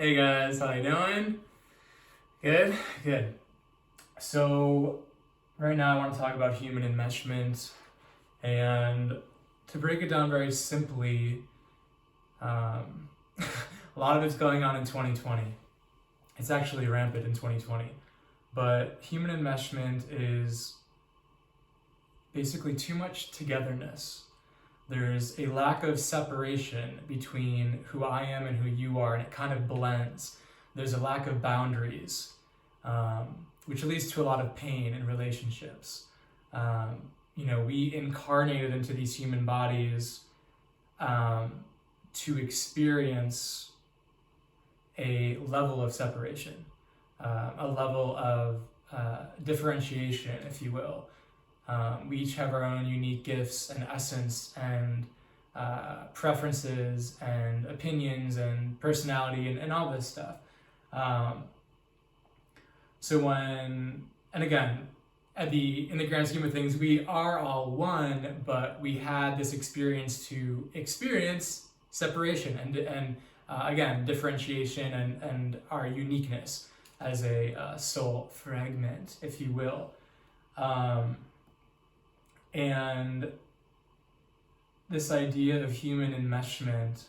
Hey guys, how you doing? Good? Good. So, right now I want to talk about human enmeshment, and to break it down very simply, a lot of it's going on in 2020. It's actually rampant in 2020. But human enmeshment is basically too much togetherness. There's a lack of separation between who I am and who you are, and it kind of blends. There's a lack of boundaries, which leads to a lot of pain in relationships. We incarnated into these human bodies to experience a level of separation, a level of differentiation, if you will. We each have our own unique gifts and essence and preferences and opinions and personality and all this stuff. And again, in the grand scheme of things, we are all one, but we had this experience to experience separation and again, differentiation and our uniqueness as a soul fragment, if you will. And this idea of human enmeshment,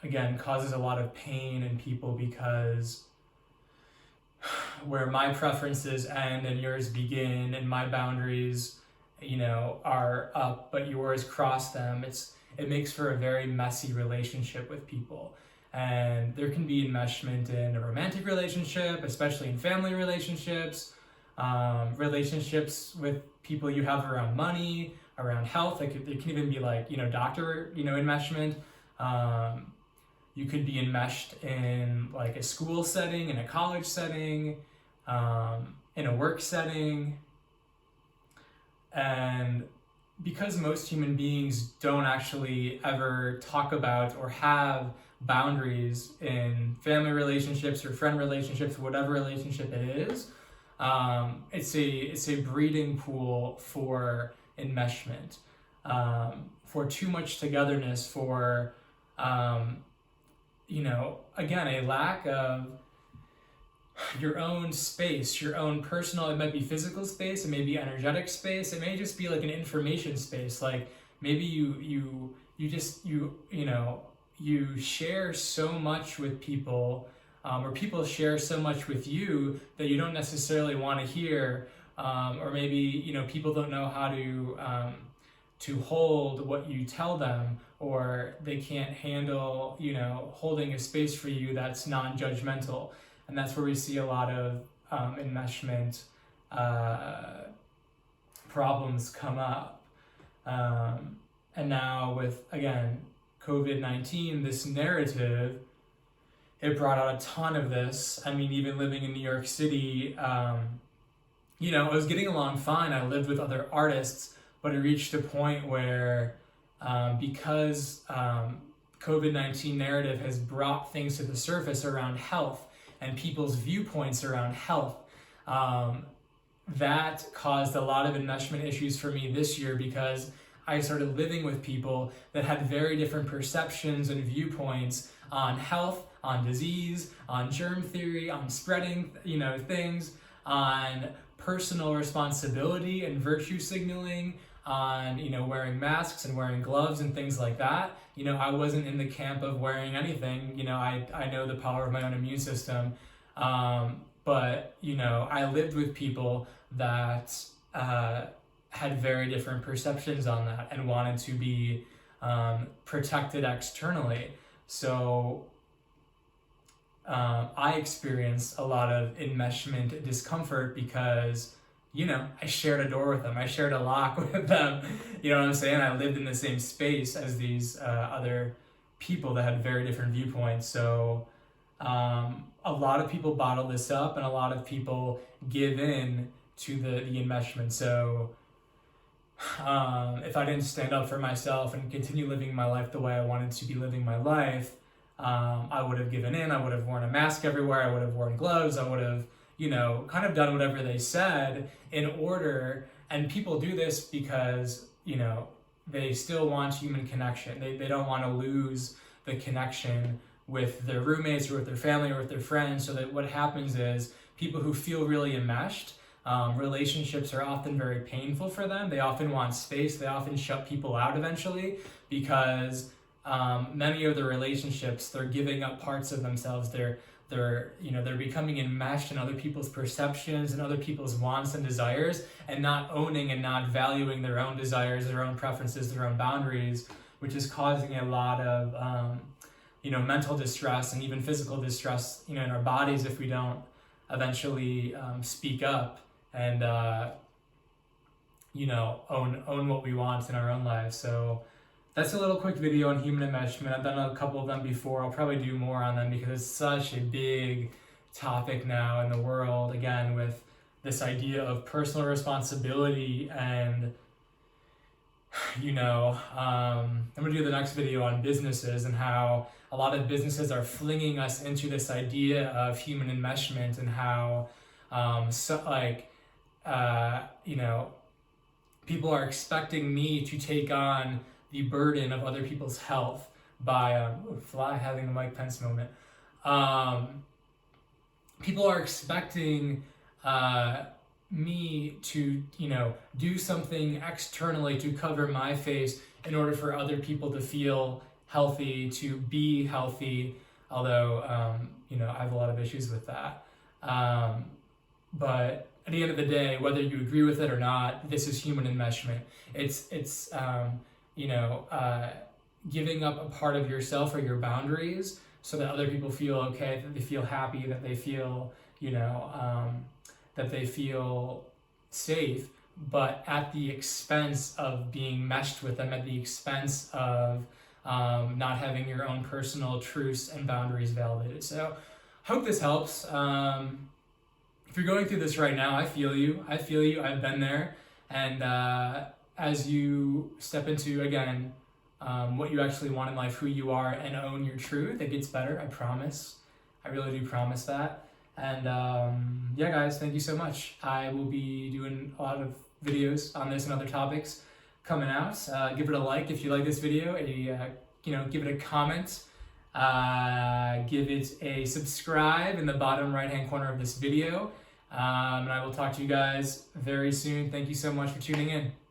again, causes a lot of pain in people because where my preferences end and yours begin and my boundaries, are up, but yours cross them, it makes for a very messy relationship with people. And there can be enmeshment in a romantic relationship, especially in family relationships, relationships with people you have around money, around health. It can even be like, doctor, enmeshment. You could be enmeshed in like a school setting, in a college setting, in a work setting. And because most human beings don't actually ever talk about or have boundaries in family relationships or friend relationships, whatever relationship it is, it's a breeding pool for enmeshment, for too much togetherness, for again, a lack of your own space, your own personal, it might be physical space, it may be energetic space, it may just be like an information space. Like maybe you share so much with people, or people share so much with you that you don't necessarily want to hear, or maybe people don't know how to hold what you tell them, or they can't handle holding a space for you that's non-judgmental. And that's where we see a lot of enmeshment problems come up. And now with, again, COVID-19, this narrative, it brought out a ton of this. I mean, even living in New York City, I was getting along fine. I lived with other artists, but it reached a point where because COVID-19 narrative has brought things to the surface around health and people's viewpoints around health, that caused a lot of enmeshment issues for me this year, because I started living with people that had very different perceptions and viewpoints on health, on disease, on germ theory, on spreading, things, on personal responsibility and virtue signaling, on, wearing masks and wearing gloves and things like that. I wasn't in the camp of wearing anything. I know the power of my own immune system. But, I lived with people that had very different perceptions on that and wanted to be protected externally. So I experienced a lot of enmeshment discomfort because, I shared a door with them. I shared a lock with them. You know what I'm saying? I lived in the same space as these other people that had very different viewpoints. So a lot of people bottle this up, and a lot of people give in to the enmeshment. So if I didn't stand up for myself and continue living my life the way I wanted to be living my life, I would have given in. I would have worn a mask everywhere. I would have worn gloves. I would have, kind of done whatever they said in order. And people do this because, they still want human connection. They don't want to lose the connection with their roommates or with their family or with their friends. So that what happens is people who feel really enmeshed, relationships are often very painful for them. They often want space. They often shut people out eventually because many of the relationships, they're giving up parts of themselves. They're becoming enmeshed in other people's perceptions and other people's wants and desires, and not owning and not valuing their own desires, their own preferences, their own boundaries, which is causing a lot of mental distress and even physical distress in our bodies if we don't eventually speak up and own what we want in our own lives. So that's a little quick video on human enmeshment. I've done a couple of them before. I'll probably do more on them because it's such a big topic now in the world, again, with this idea of personal responsibility. And I'm going to do the next video on businesses and how a lot of businesses are flinging us into this idea of human enmeshment, and how people are expecting me to take on the burden of other people's health by having a Mike Pence moment. People are expecting me to do something externally to cover my face in order for other people to feel healthy, to be healthy, although I have a lot of issues with that. But at the end of the day, whether you agree with it or not, this is human enmeshment. It's giving up a part of yourself or your boundaries so that other people feel okay, that they feel happy, that they feel, that they feel safe, but at the expense of being meshed with them, at the expense of not having your own personal truths and boundaries validated. So hope this helps. If you're going through this right now, I feel you. I've been there. And as you step into, again, what you actually want in life, who you are, and own your truth, it gets better. I promise. I really do promise that. And guys, thank you so much. I will be doing a lot of videos on this and other topics coming out. Give it a like if you like this video. Give it a comment. Give it a subscribe in the bottom right-hand corner of this video. And I will talk to you guys very soon. Thank you so much for tuning in.